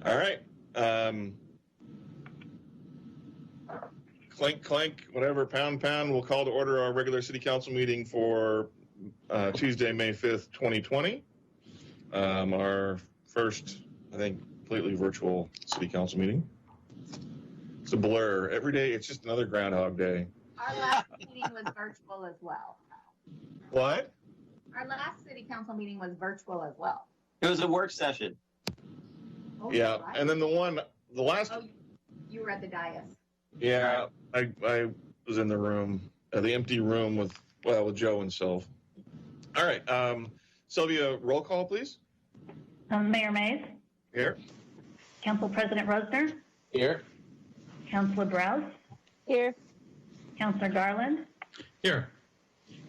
All right. Clank, clank, whatever, pound, pound. We'll call to order our regular city council meeting for Tuesday, May 5th, 2020. Our first, I think, completely virtual city council meeting. It's a blur. Every day, it's just another Groundhog Day. Our last meeting was virtual as well. What? Our last city council meeting was virtual as well. It was a work session. Oh, yeah, right. And then the last. Oh, you were at the dais. Yeah, I was in the room, the empty room with Joe and Sylv. All right, Sylvia, roll call, please. Mayor Mays. Here. Council President Rosner. Here. Councilor Browse. Here. Councilor Garland. Here.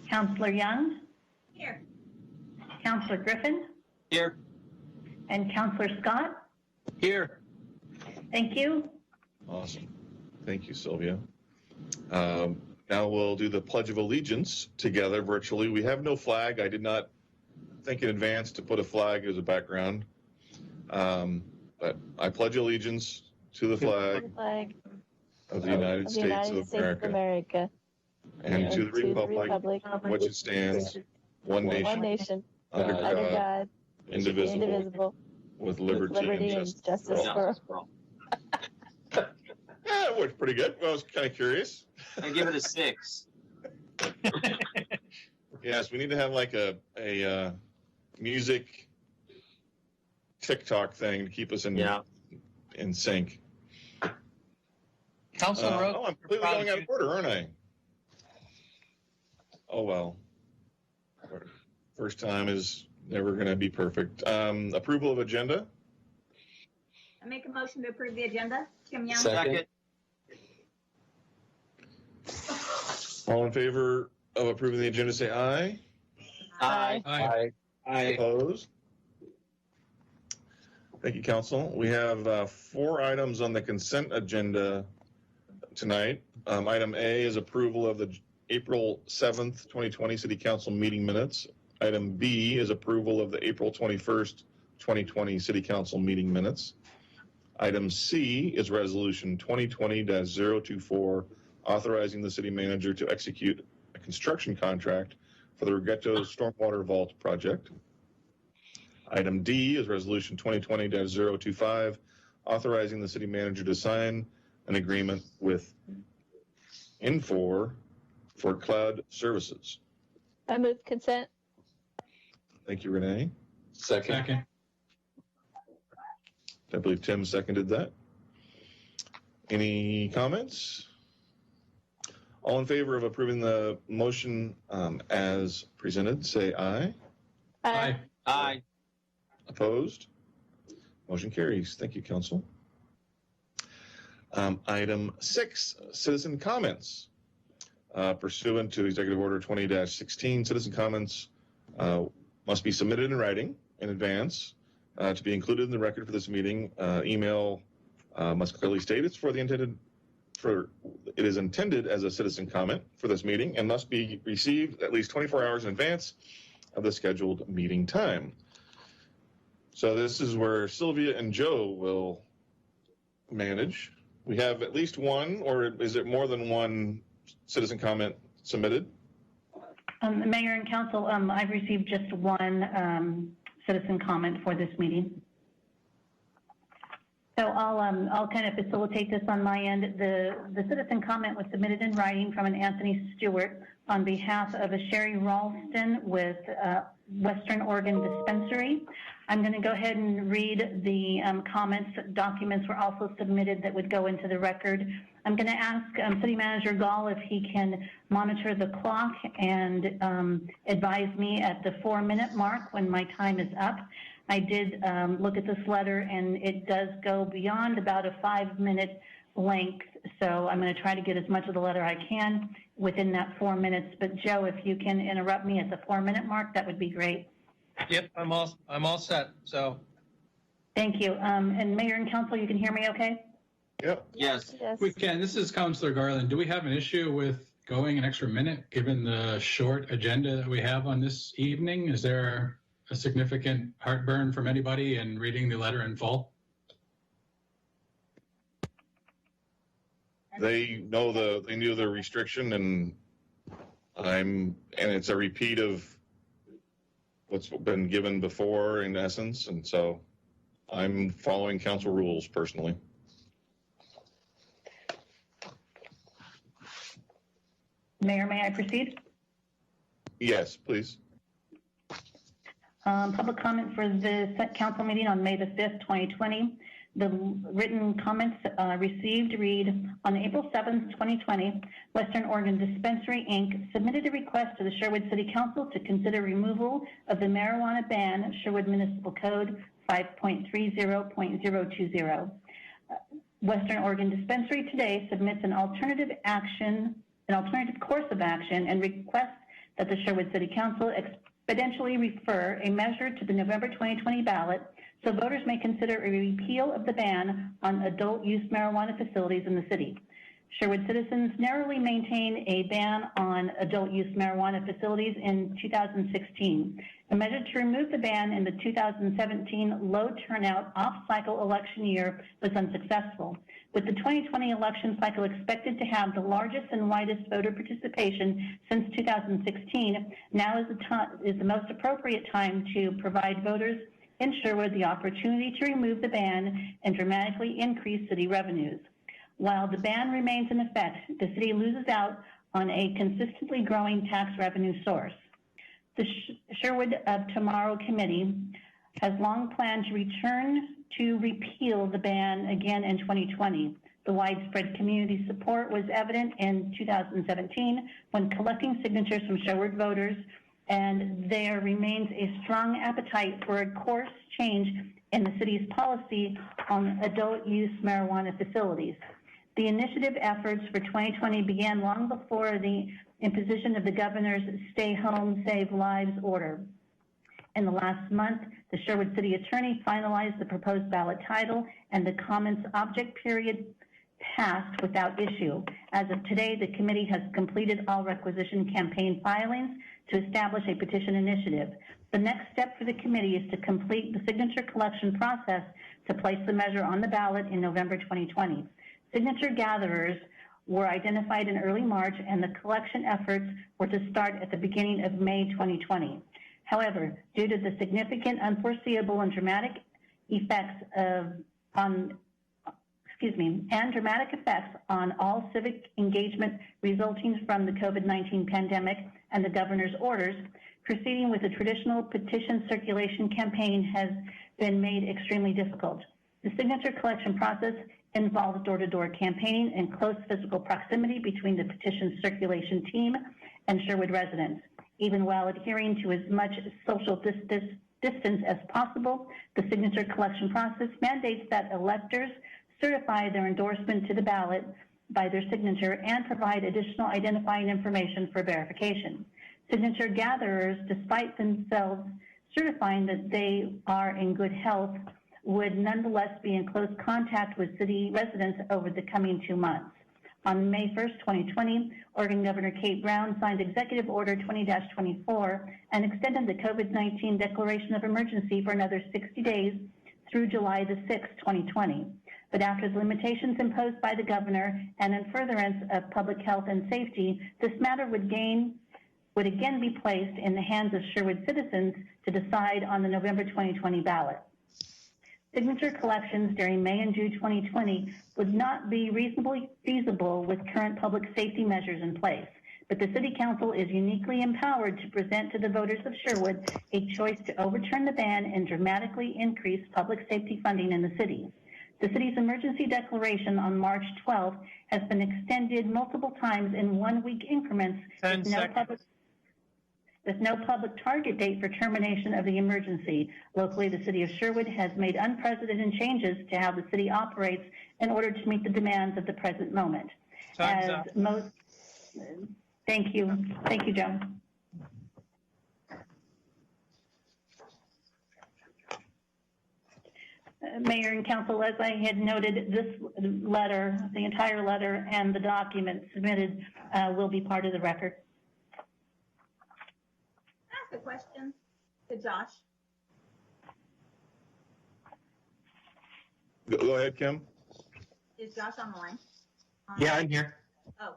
Councilor Young. Here. Councilor Griffin. Here. And Councilor Scott. Here. Thank you. Awesome. Thank you, Sylvia. Now we'll do the Pledge of Allegiance together virtually. We have no flag. I did not think in advance to put a flag as a background. But I pledge allegiance to the flag of the United States of America and to the republic which it stands, one nation, under God, indivisible, with liberty and justice for all. Yeah, it worked pretty good. Well, I was kind of curious. I give it a 6. Yes, we need to have like a music TikTok thing to keep us in sync. Councilor Rose. I'm completely going out of order, aren't I? Oh well. First time is never going to be perfect. Approval of agenda. I make a motion to approve the agenda. Kim Young. Second. All in favor of approving the agenda, say aye. Aye. Aye. Aye. Opposed? Thank you, Council. We have 4 items on the consent agenda tonight. Item A is approval of the April 7th, 2020 City Council meeting minutes. Item B is approval of the April 21st, 2020 City Council meeting minutes. Item C is Resolution 2020-024, authorizing the city manager to execute a construction contract for the Rigetto Stormwater Vault project. Item D is Resolution 2020-025, authorizing the city manager to sign an agreement with Infor for cloud services. I move consent. Thank you, Renee. Second. I believe Tim seconded that. Any comments? All in favor of approving the motion as presented, say aye. Aye. Aye. Opposed? Motion carries. Thank you, Council. Item 6, citizen comments. Pursuant to Executive Order 20-16, citizen comments must be submitted in writing in advance to be included in the record for this meeting. Email must clearly state it is intended as a citizen comment for this meeting and must be received at least 24 hours in advance of the scheduled meeting time. So this is where Sylvia and Joe will manage. We have at least one, or is it more than one citizen comment submitted? Mayor and Council, I've received just one citizen comment for this meeting. So I'll kind of facilitate this on my end. The citizen comment was submitted in writing from an Anthony Stewart on behalf of a Sherry Ralston with Western Oregon Dispensary. I'm going to go ahead and read the comments. Documents were also submitted that would go into the record. I'm going to ask City Manager Gall if he can monitor the clock and advise me at the 4-minute mark when my time is up. I did look at this letter, and it does go beyond about a 5-minute length, so I'm going to try to get as much of the letter I can within that 4 minutes. But Joe, if you can interrupt me at the 4-minute mark, that would be great. Yep, I'm all set. So. Thank you. And Mayor and Council, you can hear me okay? Yep. Yes. We can. This is Councilor Garland. Do we have an issue with going an extra minute given the short agenda that we have on this evening? Is there a significant heartburn from anybody in reading the letter in full? they knew the restriction, and it's a repeat of what's been given before in essence, and so I'm following council rules personally. Mayor, may I proceed? Yes, please. Public comment for the council meeting on May the 5th, 2020. The written comments received read, on April 7th, 2020, Western Oregon Dispensary, Inc. submitted a request to the Sherwood City Council to consider removal of the marijuana ban, Sherwood Municipal Code 5.30.020. Western Oregon Dispensary today submits an alternative course of action and requests that the Sherwood City Council expeditially refer a measure to the November 2020 ballot so voters may consider a repeal of the ban on adult use marijuana facilities in the city. Sherwood citizens narrowly maintain a ban on adult use marijuana facilities in 2016. A measure to remove the ban in the 2017 low turnout off-cycle election year was unsuccessful. With the 2020 election cycle expected to have the largest and widest voter participation since 2016, now is the most appropriate time to provide voters in Sherwood the opportunity to remove the ban and dramatically increase city revenues. While the ban remains in effect, the city loses out on a consistently growing tax revenue source. The Sherwood of Tomorrow Committee has long planned to return to repeal the ban again in 2020. The widespread community support was evident in 2017 when collecting signatures from Sherwood voters, and there remains a strong appetite for a course change in the city's policy on adult use marijuana facilities. The initiative efforts for 2020 began long before the imposition of the governor's Stay Home, Save Lives order. In the last month, the Sherwood City Attorney finalized the proposed ballot title, and the comments object period passed without issue. As of today, the committee has completed all requisition campaign filings to establish a petition initiative. The next step for the committee is to complete the signature collection process to place the measure on the ballot in November 2020. Signature gatherers were identified in early March, and the collection efforts were to start at the beginning of May 2020. However, due to the significant, unforeseeable, and dramatic effects on all civic engagement resulting from the COVID-19 pandemic and the governor's orders, proceeding with a traditional petition circulation campaign has been made extremely difficult. The signature collection process involves door-to-door campaigning and close physical proximity between the petition circulation team and Sherwood residents. Even while adhering to as much social distance as possible, the signature collection process mandates that electors certify their endorsement to the ballot by their signature and provide additional identifying information for verification. Signature gatherers, despite themselves certifying that they are in good health, would nonetheless be in close contact with city residents over the coming 2 months. On May 1st, 2020, Oregon Governor Kate Brown signed Executive Order 20-24 and extended the COVID-19 declaration of emergency for another 60 days through July the 6th, 2020. But after the limitations imposed by the governor and in furtherance of public health and safety, this matter would again be placed in the hands of Sherwood citizens to decide on the November 2020 ballot. Signature collections during May and June 2020 would not be reasonably feasible with current public safety measures in place, but the City Council is uniquely empowered to present to the voters of Sherwood a choice to overturn the ban and dramatically increase public safety funding in the city. The city's emergency declaration on March 12th has been extended multiple times in 1-week increments with no public target date for termination of the emergency. Locally, the city of Sherwood has made unprecedented changes to how the city operates in order to meet the demands of the present moment. Thank you. Thank you, Joe. Mayor and Council, as I had noted, this letter, the entire letter and the document submitted will be part of the record. Ask a question to Josh. Go ahead, Kim. Is Josh on the line? Yeah, I'm here. Oh,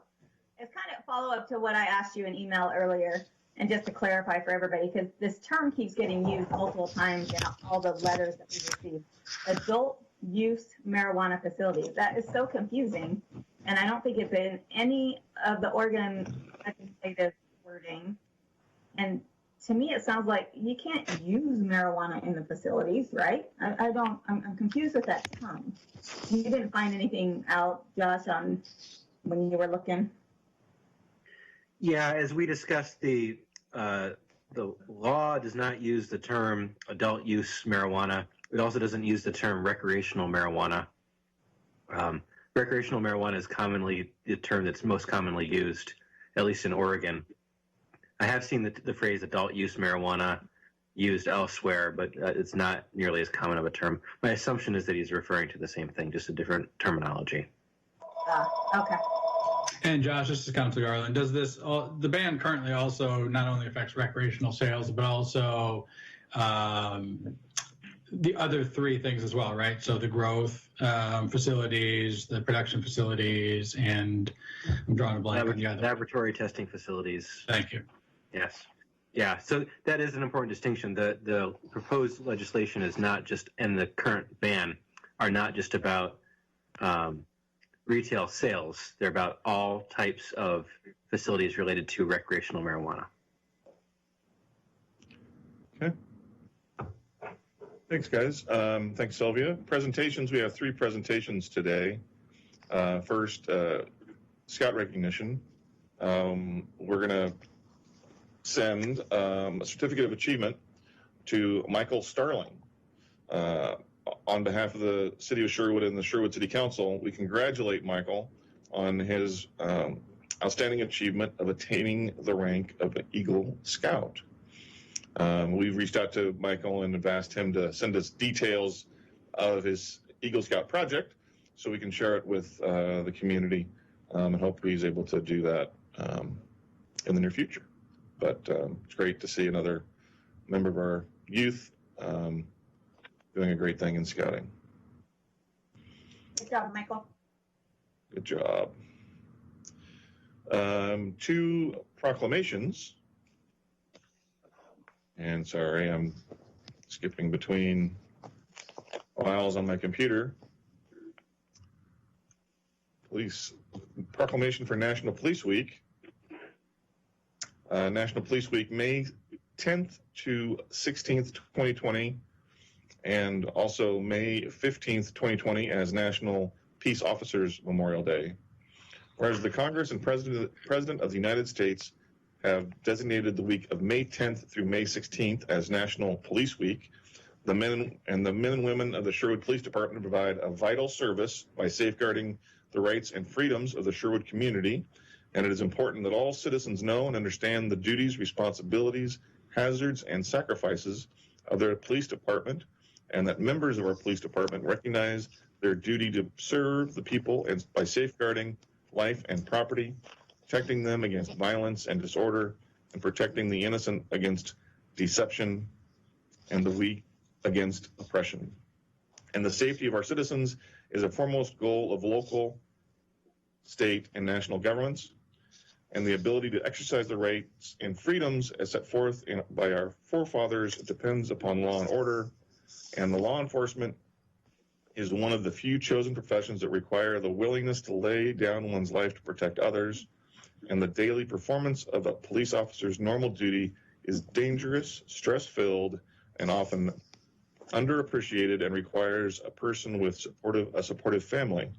it's kind of follow up to what I asked you in email earlier, and just to clarify for everybody, because this term keeps getting used multiple times in all the letters that we received. Adult use marijuana facilities. That is so confusing, and I don't think it's in any of the Oregon legislative wording. And to me, it sounds like you can't use marijuana in the facilities, right? I'm confused with that term. You didn't find anything out, Josh, on when you were looking? Yeah, as we discussed, the law does not use the term adult use marijuana. It also doesn't use the term recreational marijuana. Recreational marijuana is commonly the term that's most commonly used, at least in Oregon. I have seen the phrase adult use marijuana used elsewhere, but it's not nearly as common of a term. My assumption is that he's referring to the same thing, just a different terminology. Okay. And Josh, this is Councilor Garland. Does the ban currently also not only affects recreational sales, but also the other three things as well, right? So the growth facilities, the production facilities, and I'm drawing a blank on the other. Laboratory testing facilities. Thank you. Yes. Yeah, so that is an important distinction. The proposed legislation is not just, and the current ban are not just about retail sales. They're about all types of facilities related to recreational marijuana. Okay. Thanks, guys. Thanks, Sylvia. Presentations, we have 3 presentations today. First, Scout recognition. We're going to send a certificate of achievement to Michael Starling. On behalf of the City of Sherwood and the Sherwood City Council, we congratulate Michael on his outstanding achievement of attaining the rank of an Eagle Scout. We've reached out to Michael and have asked him to send us details of his Eagle Scout project so we can share it with the community, and hope he's able to do that in the near future. But it's great to see another member of our youth doing a great thing in scouting. Good job, Michael. Good job. 2 proclamations. And sorry, I'm skipping between files on my computer. Police proclamation for National Police Week. National Police Week, May 10th to 16th, 2020, and also May 15th, 2020 as National Peace Officers Memorial Day. Whereas the Congress and President of the United States have designated the week of May 10th through May 16th as National Police Week, the men and women of the Sherwood Police Department provide a vital service by safeguarding the rights and freedoms of the Sherwood community, and it is important that all citizens know and understand the duties, responsibilities, hazards, and sacrifices of their police department, and that members of our police department recognize their duty to serve the people and by safeguarding life and property, protecting them against violence and disorder, and protecting the innocent against deception and the weak against oppression. And the safety of our citizens is a foremost goal of local, state, and national governments, and the ability to exercise the rights and freedoms as set forth by our forefathers depends upon law and order, and the law enforcement is one of the few chosen professions that require the willingness to lay down one's life to protect others, and the daily performance of a police officer's normal duty is dangerous, stress-filled, and often underappreciated, and requires a person with a supportive family.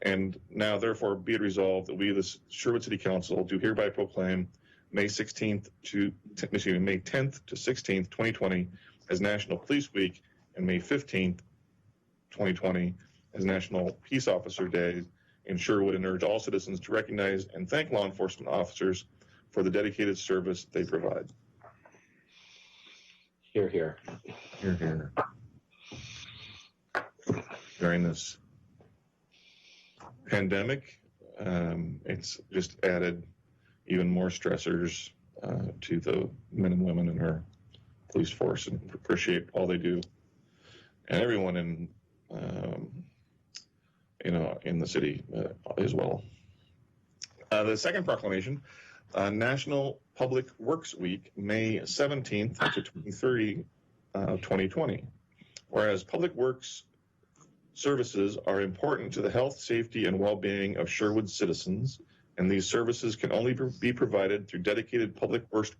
And now, therefore, be it resolved that we, the Sherwood City Council, do hereby proclaim May 10th to 16th, 2020 as National Police Week, and May 15th, 2020 as National Peace Officer Day in Sherwood, and urge all citizens to recognize and thank law enforcement officers for the dedicated service they provide. Hear, hear. Hear, hear. During this pandemic, it's just added even more stressors to the men and women in our police force, and appreciate all they do, and everyone in in the city as well. The second proclamation, National Public Works Week, May 17th to 23, 2020. Whereas public works services are important to the health, safety, and well-being of Sherwood citizens, and these services can only be provided through dedicated public works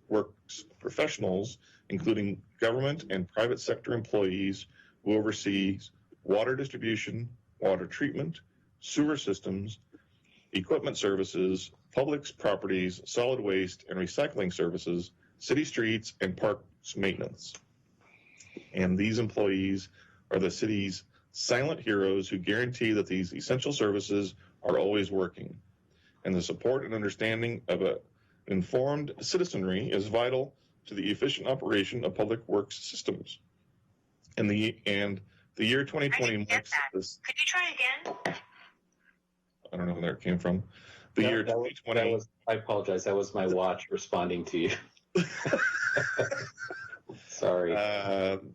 professionals, including government and private sector employees who oversee water distribution, water treatment, sewer systems, equipment services, public properties, solid waste and recycling services, city streets, and parks maintenance. And these employees are the city's silent heroes who guarantee that these essential services are always working. And the support and understanding of an informed citizenry is vital to the efficient operation of public works systems. And the year 2020 marks this. Could you try again? I don't know where that came from. The year 2020. I apologize. That was my watch responding to you. Sorry.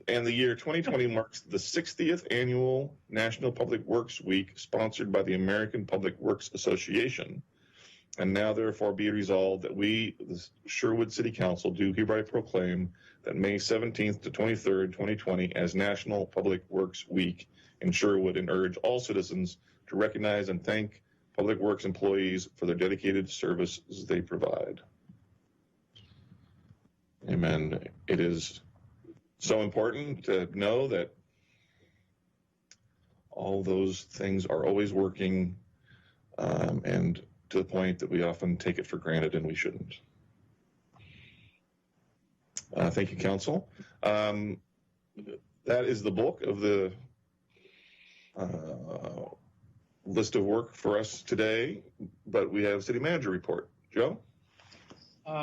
And the year 2020 marks the 60th annual National Public Works Week, sponsored by the American Public Works Association. And now, therefore, be resolved that we, the Sherwood City Council, do hereby proclaim that May 17th to 23rd, 2020, as National Public Works Week in Sherwood, and urge all citizens to recognize and thank Public Works employees for their dedicated services they provide. Amen. It is so important to know that all those things are always working, and to the point that we often take it for granted, and we shouldn't. Thank you, Council. That is the bulk of the list of work for us today, but we have City Manager report. Joe?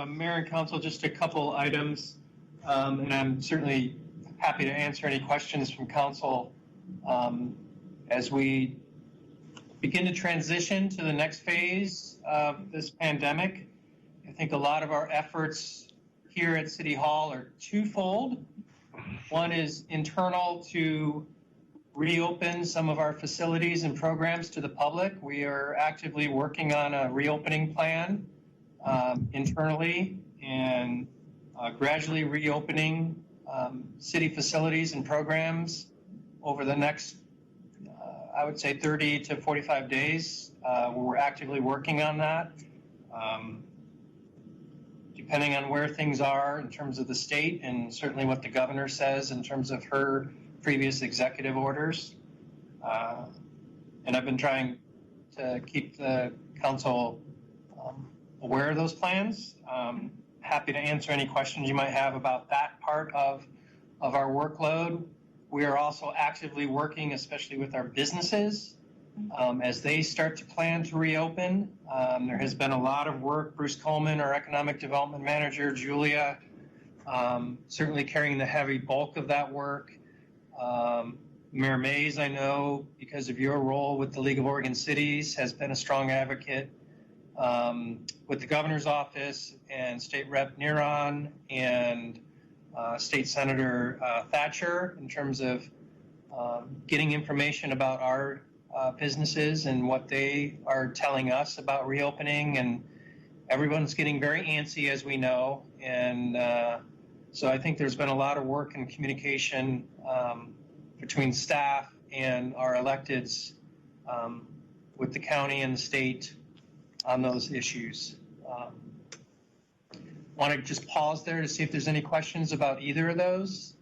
Mayor and Council, just a couple items, and I'm certainly happy to answer any questions from Council as we begin to transition to the next phase of this pandemic. I think a lot of our efforts here at City Hall are twofold. One is internal to reopen some of our facilities and programs to the public. We are actively working on a reopening plan internally and gradually reopening city facilities and programs over the next, I would say 30 to 45 days. We're actively working on that. Depending on where things are in terms of the state and certainly what the governor says in terms of her previous executive orders. And I've been trying to keep the council aware of those plans. Happy to answer any questions you might have about that part of our workload. We are also actively working, especially with our businesses, as they start to plan to reopen. There has been a lot of work. Bruce Coleman, our economic development manager, Julia, certainly carrying the heavy bulk of that work. Mayor Mays, I know, because of your role with the League of Oregon Cities, has been a strong advocate with the governor's office and State Rep Neron and State Senator Thatcher in terms of getting information about our businesses and what they are telling us about reopening. And everyone's getting very antsy, as we know. And so I think there's been a lot of work and communication between staff and our electeds with the county and the state on those issues. Want to just pause there to see if there's any questions about either of those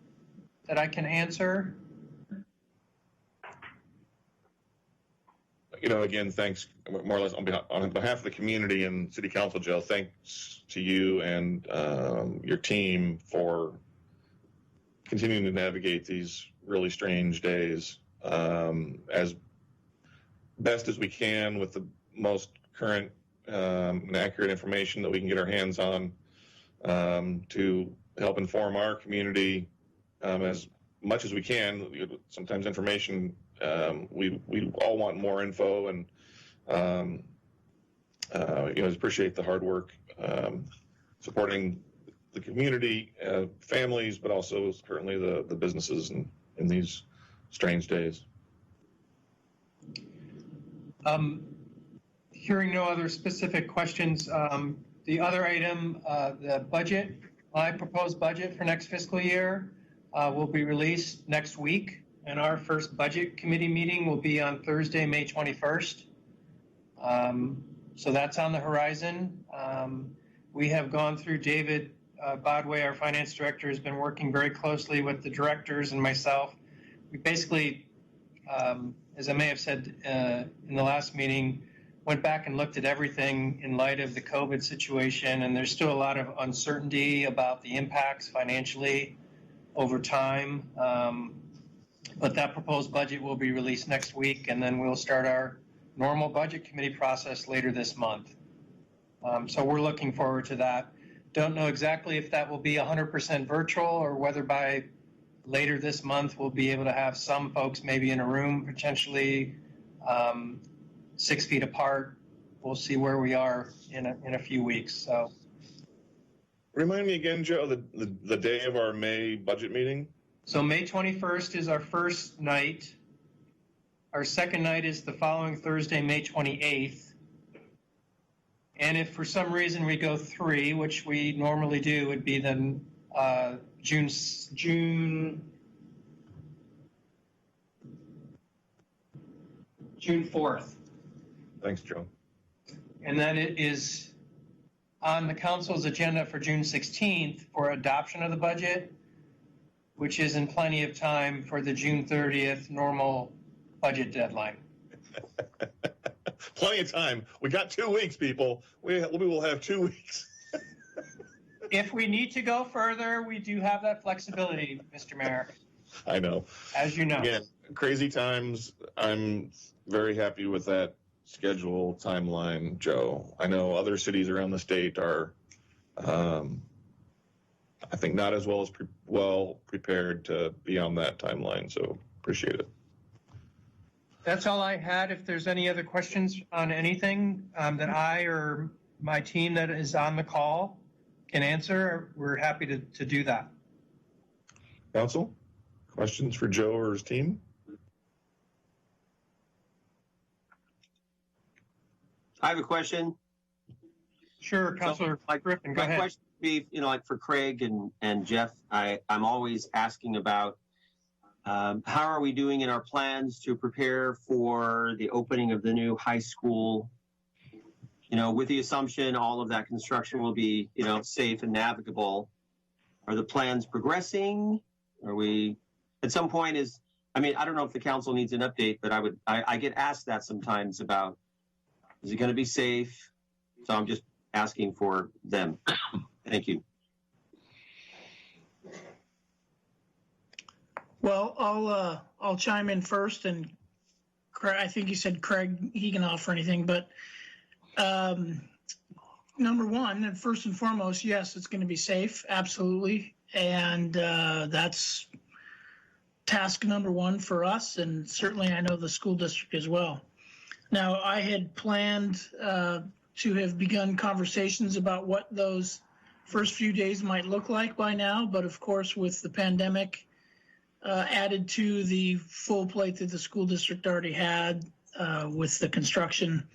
that I can answer. Again, thanks more or less on behalf of the community and City Council, Joe, thanks to you and your team for continuing to navigate these really strange days as best as we can with the most current and accurate information that we can get our hands on to help inform our community as much as we can. Sometimes information, we all want more info, and appreciate the hard work supporting the community, families, but also certainly the businesses in these strange days. Hearing no other specific questions, the other item, the budget, my proposed budget for next fiscal year will be released next week, and our first budget committee meeting will be on Thursday, May 21st. So that's on the horizon. We have gone through, David Bodway, our finance director, has been working very closely with the directors and myself. We basically, as I may have said in the last meeting, went back and looked at everything in light of the COVID situation, and there's still a lot of uncertainty about the impacts financially over time. But that proposed budget will be released next week, and then we'll start our normal budget committee process later this month. So we're looking forward to that. Don't know exactly if that will be 100% virtual or whether by later this month we'll be able to have some folks maybe in a room, potentially 6 feet apart. We'll see where we are in a few weeks. So, Remind me again, Joe, the day of our May budget meeting? so May 21st is our first night. Our second night is the following Thursday, May 28th. And if for some reason we go 3, which we normally do, would be then June 4th. Thanks, Joe. And then it is on the council's agenda for June 16th for adoption of the budget, which is in plenty of time for the June 30th normal budget deadline. Plenty of time. We got 2 weeks, people. We will have 2 weeks. If we need to go further, we do have that flexibility, Mr. Mayor, I know. as you know. Again, crazy times. I'm very happy with that schedule timeline, Joe. I know other cities around the state are, I think, not as well prepared to be on that timeline. So appreciate it. That's all I had. If there's any other questions on anything that I or my team that is on the call can answer, we're happy to do that. Council, questions for Joe or his team? I have a question. Sure, Councilor Griffin, go My ahead. question would be, like for Craig and Jeff, I'm always asking about how are we doing in our plans to prepare for the opening of the new high school? With the assumption all of that construction will be, safe and navigable. Are the plans progressing? Are we, at some point I don't know if the council needs an update, but I get asked that sometimes about, is it going to be safe? So I'm just asking for them. Thank you. Well, I'll chime in first, and I think you said Craig, he can offer anything, but number one, and first and foremost, yes, it's going to be safe, absolutely, and that's task number one for us, and certainly I know the school district as well. Now, I had planned to have begun conversations about what those first few days might look like by now, but of course, with the pandemic added to the full plate that the school district already had with the construction,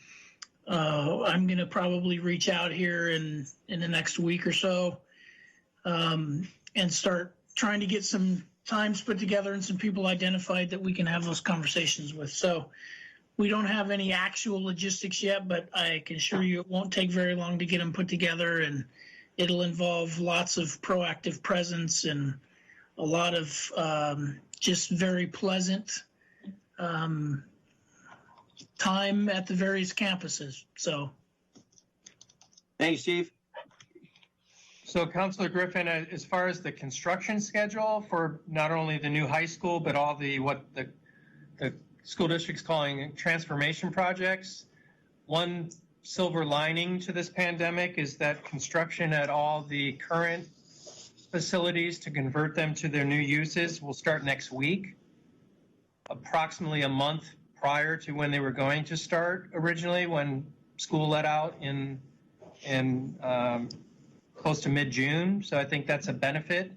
I'm going to probably reach out here in the next week or so and start trying to get some times put together and some people identified that we can have those conversations with. So we don't have any actual logistics yet, but I can assure you it won't take very long to get them put together, and it'll involve lots of proactive presence and a lot of just very pleasant time at the various campuses. So, Thanks, Chief. So Councilor Griffin, as far as the construction schedule for not only the new high school, but all what the school district's calling transformation projects, one silver lining to this pandemic is that construction at all the current facilities to convert them to their new uses will start next week, approximately a month prior to when they were going to start originally, when school let out in close to mid-June. So I think that's a benefit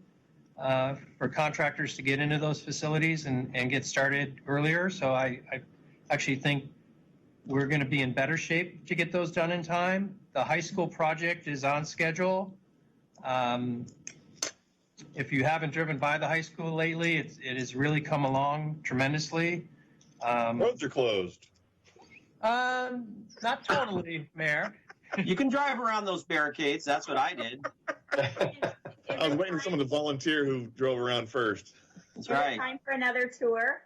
for contractors to get into those facilities and get started earlier. So I actually think we're going to be in better shape to get those done in time. The high school project is on schedule. If you haven't driven by the high school lately, it has really come along tremendously. Roads are closed. Not totally, Mayor. You can drive around those barricades. That's what I did. I was waiting for someone to volunteer who drove around first. That's Is it right. time for another tour?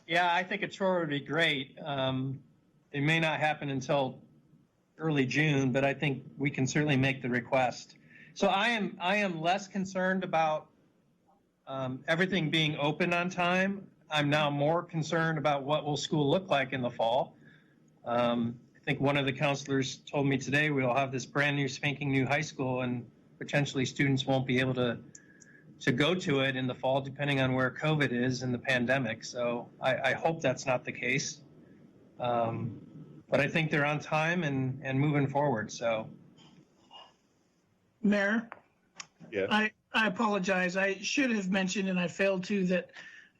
Yeah, I think a tour would be great. It may not happen until early June, but I think we can certainly make the request. So I am less concerned about everything being open on time. I'm now more concerned about what will school look like in the fall. I think one of the counselors told me today we'll have this brand new spanking new high school, and potentially students won't be able to go to it in the fall, depending on where COVID is in the pandemic. So I hope that's not the case. But I think they're on time and moving forward. So, Mayor, Yes. I apologize. I should have mentioned, and I failed to, that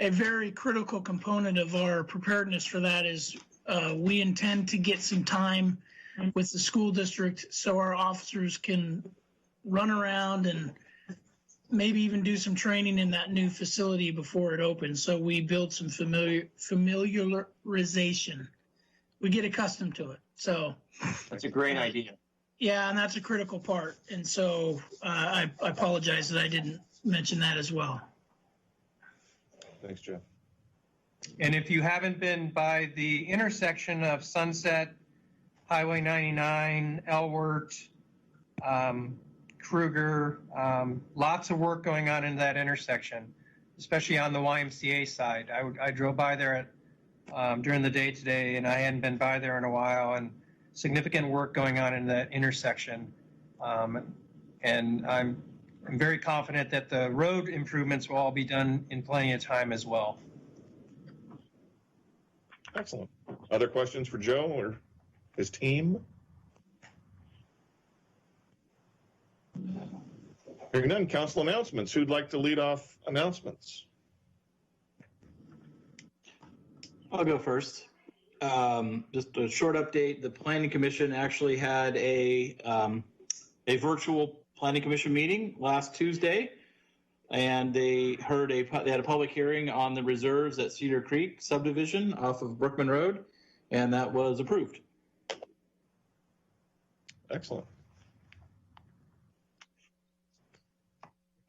a very critical component of our preparedness for that is we intend to get some time with the school district so our officers can run around and maybe even do some training in that new facility before it opens. So we build some familiarization. We get accustomed to it. So That's a great idea. yeah, and that's a critical part. And so I apologize that I didn't mention that as well. Thanks, Jeff. and if you haven't been by the intersection of Sunset, Highway 99, Elwert, Kruger, lots of work going on in that intersection, especially on the YMCA side. I drove by there during the day today, and I hadn't been by there in a while, and significant work going on in that intersection. And I'm very confident that the road improvements will all be done in plenty of time as well. Excellent. Other questions for Joe or his team? Hearing none, council announcements. Who'd like to lead off announcements? I'll go first. Just a short update. The Planning Commission actually had a virtual Planning Commission meeting last Tuesday, and they had a public hearing on the reserves at Cedar Creek subdivision off of Brookman Road, and that was approved. Excellent.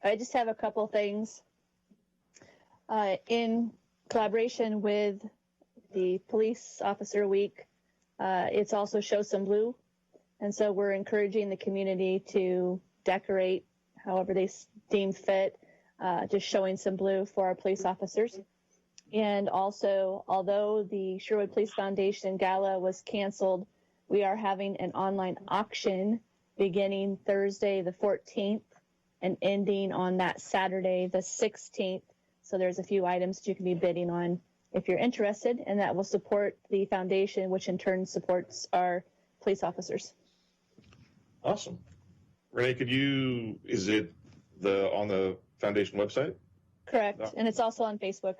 I just have a couple things. In collaboration with the Police Officer Week, it's also Show Some Blue. And so we're encouraging the community to decorate however they deem fit, just showing some blue for our police officers. And also, although the Sherwood Police Foundation Gala was canceled, we are having an online auction beginning Thursday the 14th and ending on that Saturday the 16th. So there's a few items that you can be bidding on if you're interested, and that will support the foundation, which in turn supports our police officers. Awesome. Renee, is it on the foundation website? Correct. No. And it's also on Facebook.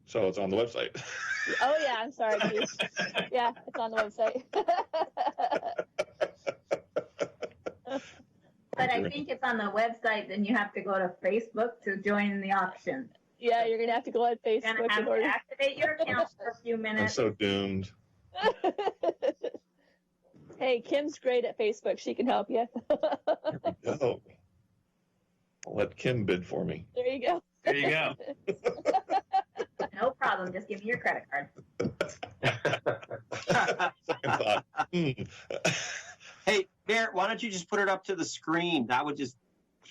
So it's on the website. Oh, yeah. I'm sorry, Keith. Yeah, it's on the website. But I think it's on the website, then you have to go to Facebook to join the auction. Yeah, you're going to have to go on You're going Facebook to have in to order. activate your account for a few I'm minutes. so doomed. Hey, Kim's great at Facebook. She can help you. Oh, I'll let Kim bid for me. There you go. There you go. No problem. Just give me your credit card. Second thought. Hey, Mayor, why don't you just put it up to the screen? That would just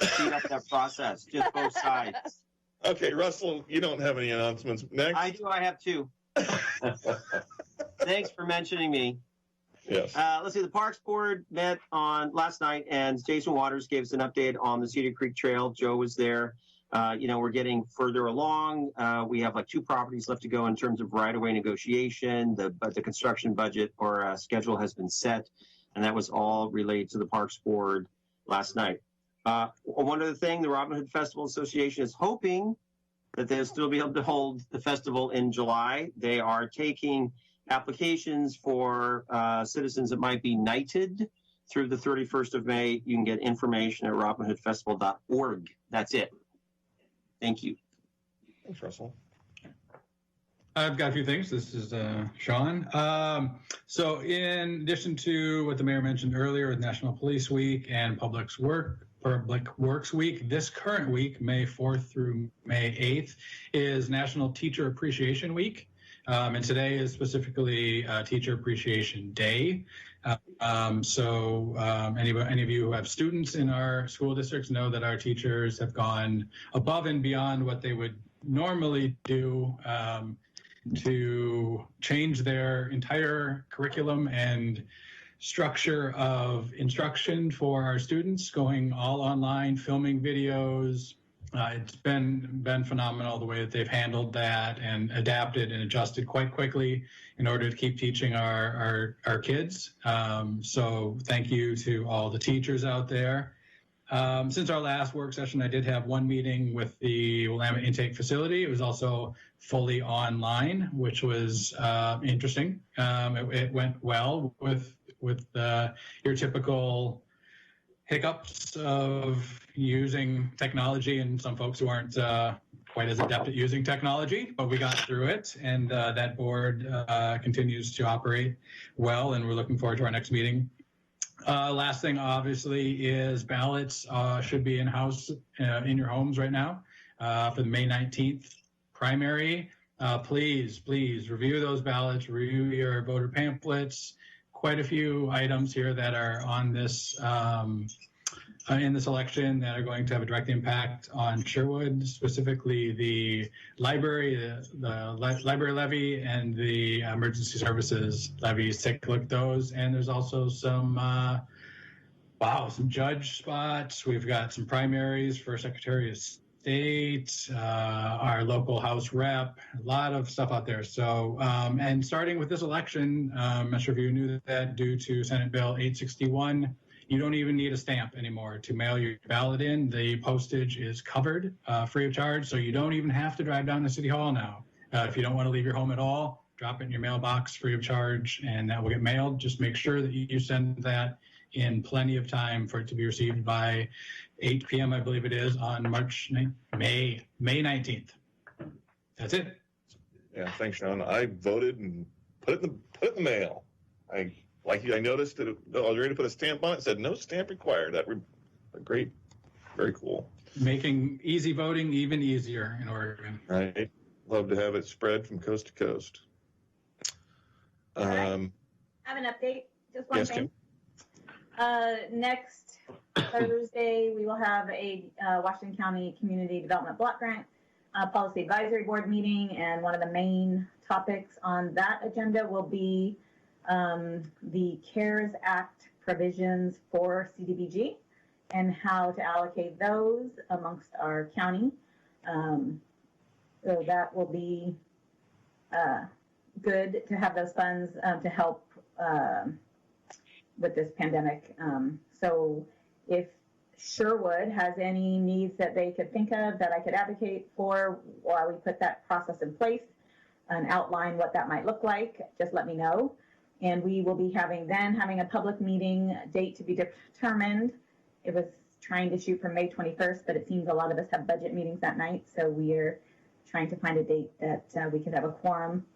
speed up that process, just both sides. Okay, Russell, you don't have any announcements. Next. I do, I have two. Thanks for mentioning me. Yes. Let's see, the Parks Board met on last night, and Jason Waters gave us an update on the Cedar Creek Trail. Joe was there. We're getting further along. We have like 2 properties left to go in terms of right-of-way negotiation. The construction budget or schedule has been set, and that was all related to the Parks Board last night. One other thing, the Robin Hood Festival Association is hoping that they'll still be able to hold the festival in July. They are taking applications for citizens that might be knighted through the 31st of May. You can get information at robinhoodfestival.org. That's it. Thank you. Thanks, Russell. I've got a few things. This is Sean. So in addition to what the mayor mentioned earlier with National Police Week and Public Works Week, this current week, May 4th through May 8th, is National Teacher Appreciation Week. And today is specifically Teacher Appreciation Day. Any of you who have students in our school districts know that our teachers have gone above and beyond what they would normally do to change their entire curriculum and structure of instruction for our students, going all online, filming videos. It's been phenomenal the way that they've handled that and adapted and adjusted quite quickly in order to keep teaching our kids. So thank you to all the teachers out there. Since our last work session, I did have one meeting with the Willamette Intake Facility. It was also fully online, which was interesting. It went well with your typical hiccups of using technology and some folks who aren't quite as adept at using technology, but we got through it, and that board continues to operate well, and we're looking forward to our next meeting. Last thing, obviously, is ballots should be in-house in your homes right now for the May 19th primary. Please review those ballots, review your voter pamphlets. Quite a few items here that are on this in this election that are going to have a direct impact on Sherwood, specifically the library, the library levy, and the emergency services levies. Take a look at those. And there's also some some judge spots. We've got some primaries for Secretary of State, our local House rep, a lot of stuff out there. So, and starting with this election, I'm not sure if you knew that due to Senate Bill 861, you don't even need a stamp anymore to mail your ballot in. The postage is covered free of charge, so you don't even have to drive down to City Hall now. If you don't want to leave your home at all, drop it in your mailbox free of charge, and that will get mailed. Just make sure that you send that in plenty of time for it to be received by 8 p.m., I believe it is, on May 19th. That's it. Yeah, thanks, Sean. I voted and put it in the mail. I noticed that I was ready to put a stamp on it. It said no stamp required. Great, very cool. Making easy voting even easier in Oregon. Right. Love to have it spread from coast to coast. I have an update. Just one thing. Kim? Next Thursday, we will have a Washington County Community Development Block Grant Policy Advisory Board meeting, and one of the main topics on that agenda will be the CARES Act provisions for CDBG and how to allocate those amongst our county. So that will be good to have those funds to help with this pandemic. So if Sherwood has any needs that they could think of that I could advocate for while we put that process in place and outline what that might look like, just let me know. And we will be having a public meeting date to be determined. It was trying to shoot for May 21st, but it seems a lot of us have budget meetings that night. So we're trying to find a date that we could have a quorum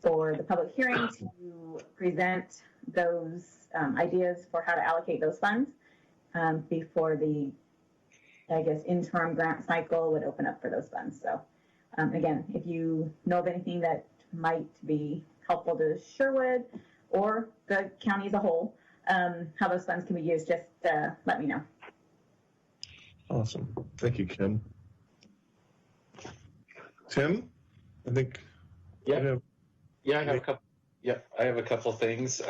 for the public hearing to present those ideas for how to allocate those funds before the, interim grant cycle would open up for those funds. So again, if you know of anything that might be helpful to Sherwood or the county as a whole, how those funds can be used, just let me know. Awesome. Thank you, Kim. Tim, I think. Yeah, I have a couple. Yeah, I have a couple things.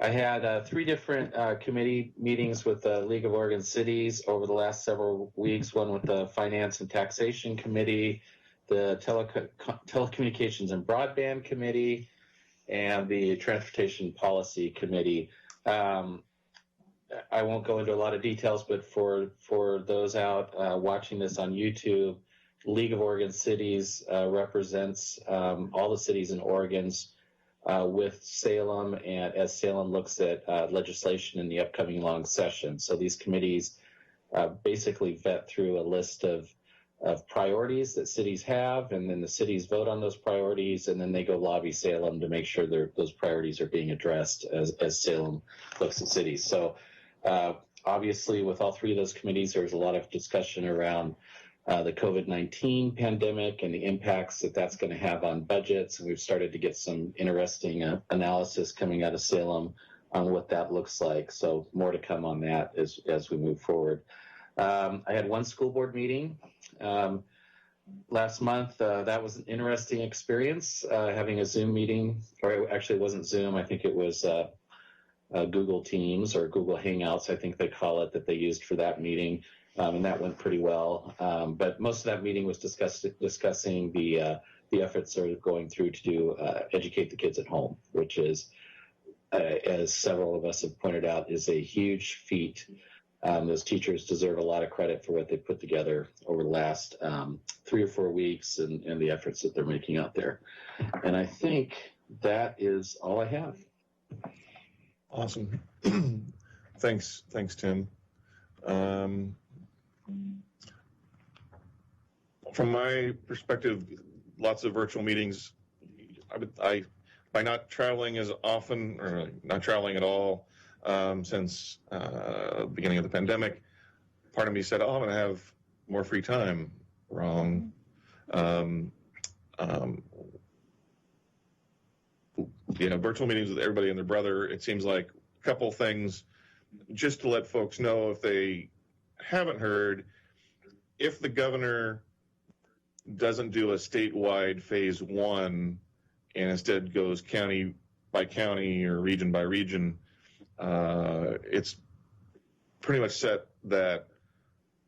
I had 3 different committee meetings with the League of Oregon Cities over the last several weeks. One with the Finance and Taxation Committee, the Telecommunications and Broadband Committee, and the Transportation Policy Committee. I won't go into a lot of details, but for those out watching this on YouTube, League of Oregon Cities represents all the cities in Oregon's with Salem, and as Salem looks at legislation in the upcoming long session. So these committees basically vet through a list of priorities that cities have, and then the cities vote on those priorities, and then they go lobby Salem to make sure those priorities are being addressed as Salem looks at cities. So obviously with all three of those committees, there was a lot of discussion around the COVID-19 pandemic and the impacts that that's going to have on budgets. And we've started to get some interesting analysis coming out of Salem on what that looks like. So more to come on that as we move forward. I had one school board meeting last month. That was an interesting experience, having a Zoom meeting, or actually it wasn't Zoom. I think it was Google Teams or Google Hangouts, I think they call it, that they used for that meeting. And that went pretty well. But most of that meeting was discussing the efforts they're going through to educate the kids at home, which is, as several of us have pointed out, is a huge feat. Those teachers deserve a lot of credit for what they put together over the last 3 or 4 weeks and the efforts that they're making out there. And I think that is all I have. Awesome. Thanks, Tim. From my perspective, lots of virtual meetings. By not traveling as often, or not traveling at all, since the beginning of the pandemic, part of me said, "Oh, I'm going to have more free time." Wrong. Virtual meetings with everybody and their brother. It seems like a couple things, just to let folks know if they haven't heard. If the governor doesn't do a statewide phase 1 and instead goes county by county or region by region, it's pretty much set that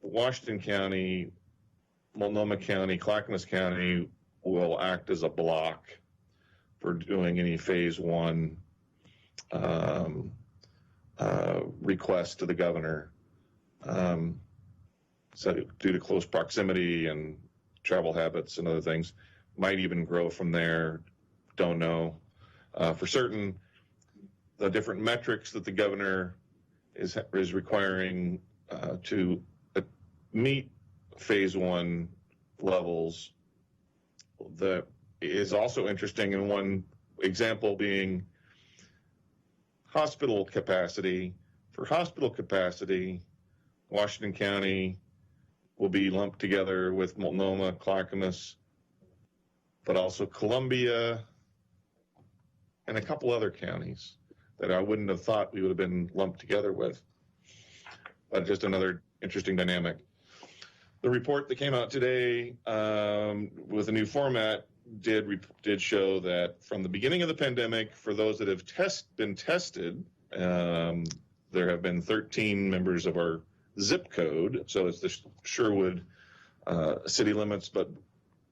Washington County, Multnomah County, Clackamas County will act as a block for doing any phase 1 request to the governor. So due to close proximity and travel habits and other things, might even grow from there. Don't know. For certain, the different metrics that the governor is requiring to meet phase 1 levels, that is also interesting. And one example being hospital capacity. For hospital capacity, Washington County will be lumped together with Multnomah, Clackamas, but also Columbia and a couple other counties that I wouldn't have thought we would have been lumped together with. But just another interesting dynamic. The report that came out today with a new format did show that from the beginning of the pandemic, for those that have been tested, there have been 13 members of our zip code. So it's the Sherwood city limits, but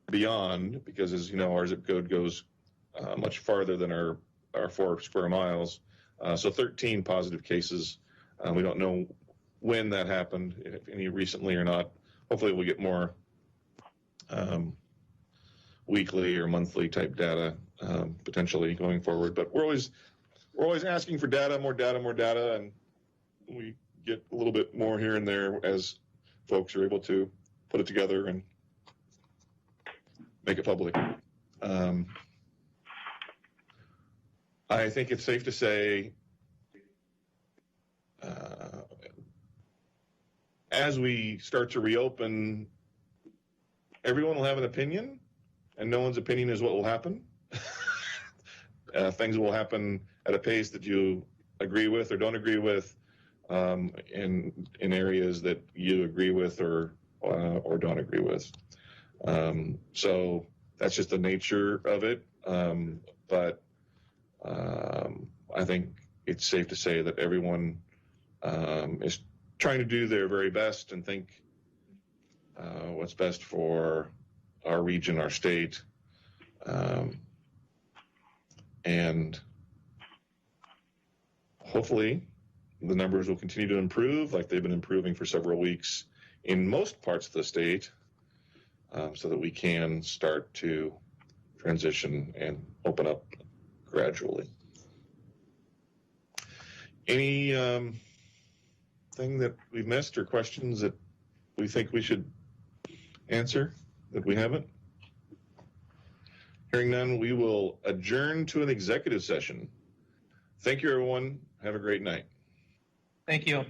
beyond, because as you know, our zip code goes much farther than our 4 square miles. So 13 positive cases. We don't know when that happened, if any recently or not. Hopefully we'll get more weekly or monthly type data potentially going forward. But we're always asking for data, more data, and we get a little bit more here and there as folks are able to put it together and make it public. I think it's safe to say, as we start to reopen, everyone will have an opinion, and no one's opinion is what will happen. Things will happen at a pace that you agree with or don't agree with, in areas that you agree with or don't agree with. So that's just the nature of it. But I think it's safe to say that everyone is trying to do their very best and think what's best for our region, our state, and hopefully the numbers will continue to improve like they've been improving for several weeks in most parts of the state. so that we can start to transition and open up gradually. Any thing that we've missed or questions that we think we should answer that we haven't? Hearing none, we will adjourn to an executive session. Thank you, everyone. Have a great night. Thank you.